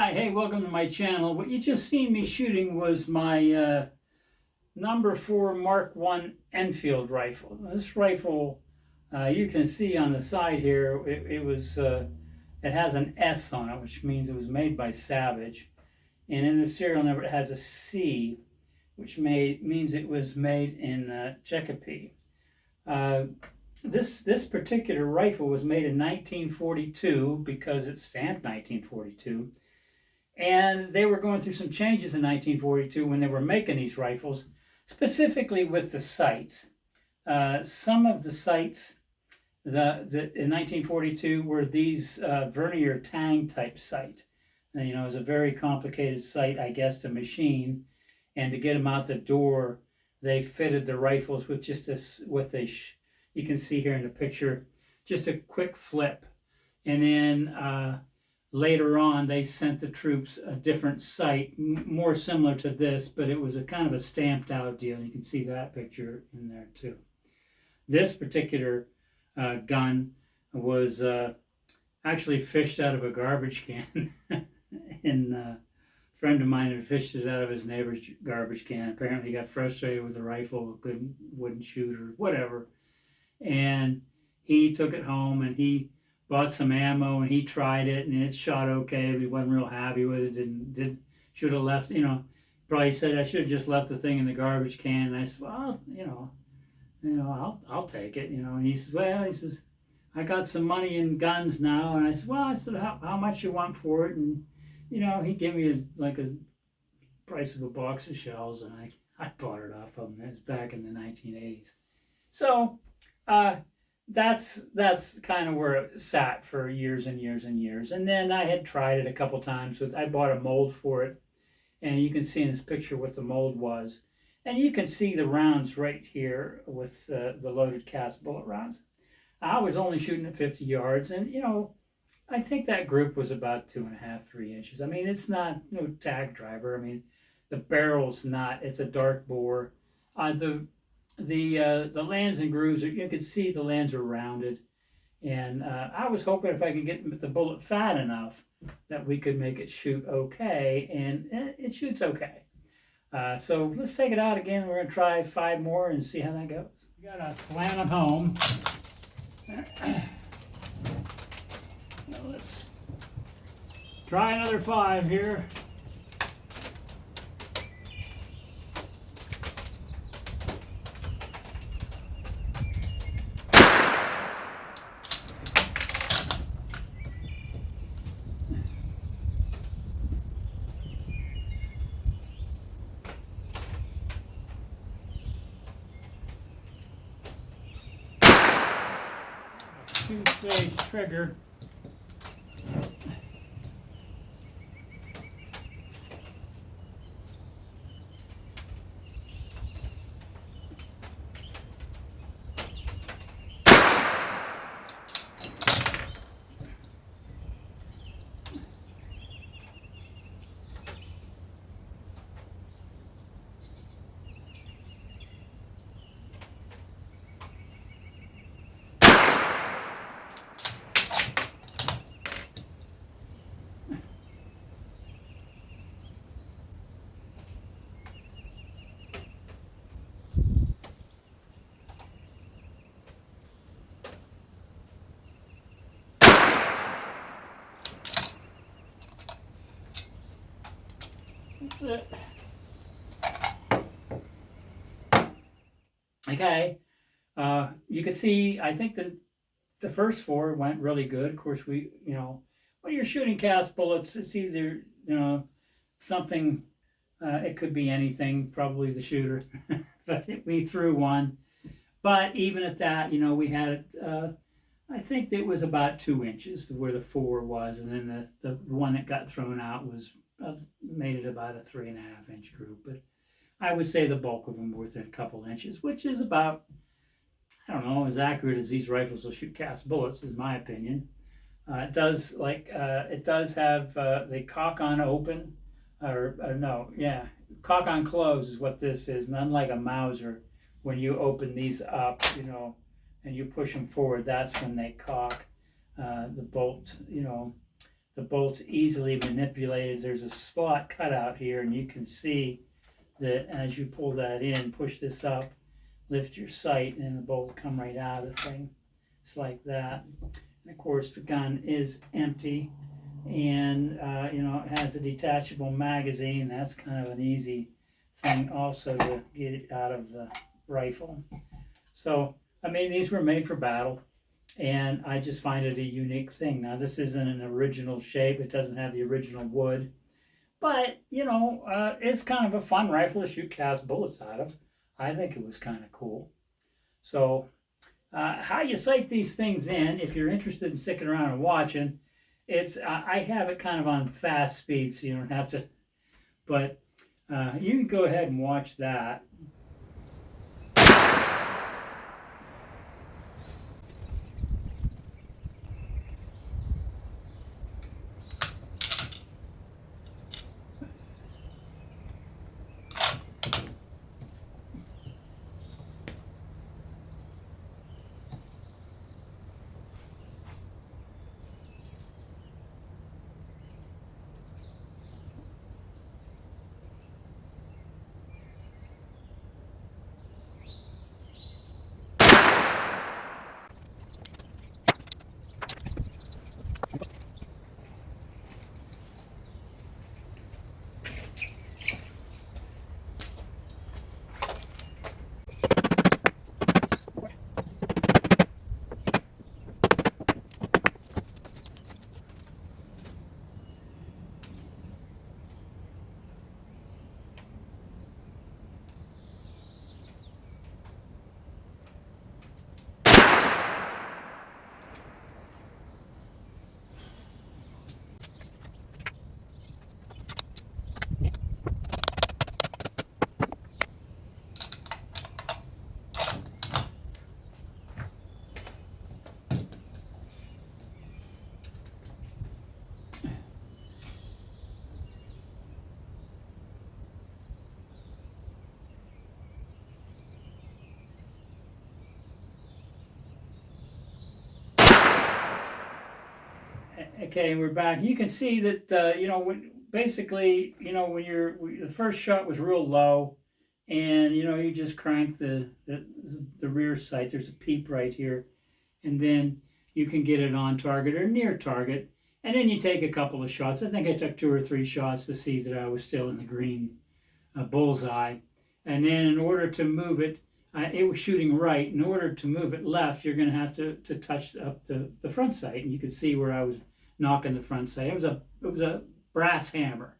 Hi, hey, welcome to my channel. What you just seen me shooting was my number 4 Mark I Enfield rifle. This rifle, you can see on the side here, it has an S on it, which means it was made by Savage. And in the serial number, it has a C, which means it was made in Chicopee. This particular rifle was made in 1942 because it's stamped 1942. And they were going through some changes in 1942 when they were making these rifles, specifically with the sights. Some of the sights in 1942 were these vernier tang type sight. And, it was a very complicated sight, I guess, to machine. And to get them out the door, they fitted the rifles with just you can see here in the picture, just a quick flip. And then later on, they sent the troops a different sight, more similar to this, but it was a kind of a stamped out deal. You can see that picture in there too. This particular gun was actually fished out of a garbage can. And a friend of mine had fished it out of his neighbor's garbage can. Apparently he got frustrated with the rifle, wouldn't shoot or whatever. And he took it home and he bought some ammo and he tried it and it shot okay, but he wasn't real happy with it. Should have left, probably said I should have just left the thing in the garbage can. And I said, well, I'll take it, And he says, well, I got some money in guns now. And I said, how much you want for it? And he gave me a price of a box of shells, and I bought it off of him. It was back in the 1980s. So that's kind of where it sat for years and years and years. And then I had tried it a couple times. I bought a mold for it, and you can see in this picture what the mold was. And you can see the rounds right here with the loaded cast bullet rounds. I was only shooting at 50 yards, and I think that group was about 2.5, 3 inches. I mean, it's not no tag driver. I mean, the barrel's not. It's a dark bore. The lands and grooves, you can see the lands are rounded. And I was hoping if I could get the bullet fat enough that we could make it shoot okay, and it shoots okay. So let's take it out again. We're going to try 5 more and see how that goes. We got to slam it home. Now let's try another 5 here. Two-stage trigger. That's it. Okay, you can see, I think that the first 4 went really good. Of course, when you're shooting cast bullets, it's either, something, it could be anything, probably the shooter, but we threw one. But even at that, we had it, I think it was about 2 inches where the 4 was, and then the one that got thrown out was made it about a 3.5 inch group. But I would say the bulk of them were within a couple inches, which is about, I don't know, as accurate as these rifles will shoot cast bullets, in my opinion. It does have the cock on open, cock on close is what this is. And unlike a Mauser, when you open these up, and you push them forward, that's when they cock. The bolt, the bolt's easily manipulated. There's a slot cut out here, and you can see that as you pull that in, push this up, lift your sight, and the bolt will come right out of the thing. It's like that. And of course, the gun is empty, and it has a detachable magazine. That's kind of an easy thing also to get it out of the rifle. So, I mean, these were made for battle, and I just find it a unique thing. Now, this isn't an original shape. It doesn't have the original wood. But, it's kind of a fun rifle to shoot cast bullets out of. I think it was kind of cool. So, how you sight these things in, if you're interested in sticking around and watching, I have it kind of on fast speed, so you don't have to. But you can go ahead and watch that. Okay, we're back. You can see that basically, when the first shot was real low, and you just crank the rear sight. There's a peep right here, and then you can get it on target or near target, and then you take a couple of shots. I think I took 2 or 3 shots to see that I was still in the green bullseye, and then in order to move it. It was shooting right. In order to move it left, you're going to have to touch up the front sight, and you could see where I was knocking the front sight. It was a brass hammer.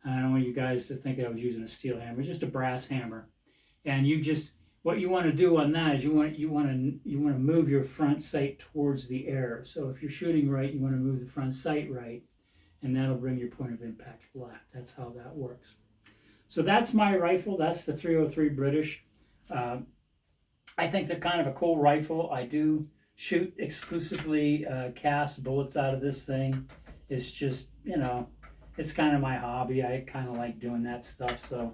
I don't want you guys to think I was using a steel hammer. It's just a brass hammer, and what you want to do on that is you want to move your front sight towards the air. So if you're shooting right, you want to move the front sight right, and that'll bring your point of impact left. That's how that works. So that's my rifle. That's the 303 British. I think they're kind of a cool rifle. I do shoot exclusively cast bullets out of this thing. It's just, it's kind of my hobby. I kind of like doing that stuff. So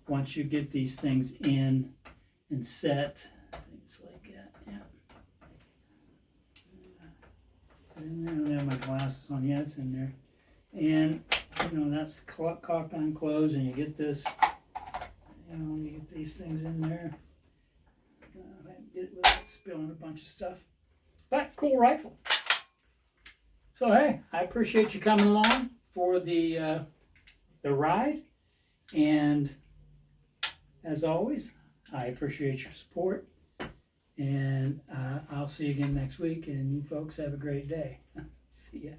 once you get these things in and set, things like that, yeah. I don't have my glasses on yet. It's in there. And, that's cocked on closed, and you get this. You get these things in there. I get it without spilling a bunch of stuff. But cool rifle. So hey, I appreciate you coming along for the ride, and as always, I appreciate your support. And I'll see you again next week. And you folks have a great day. See ya.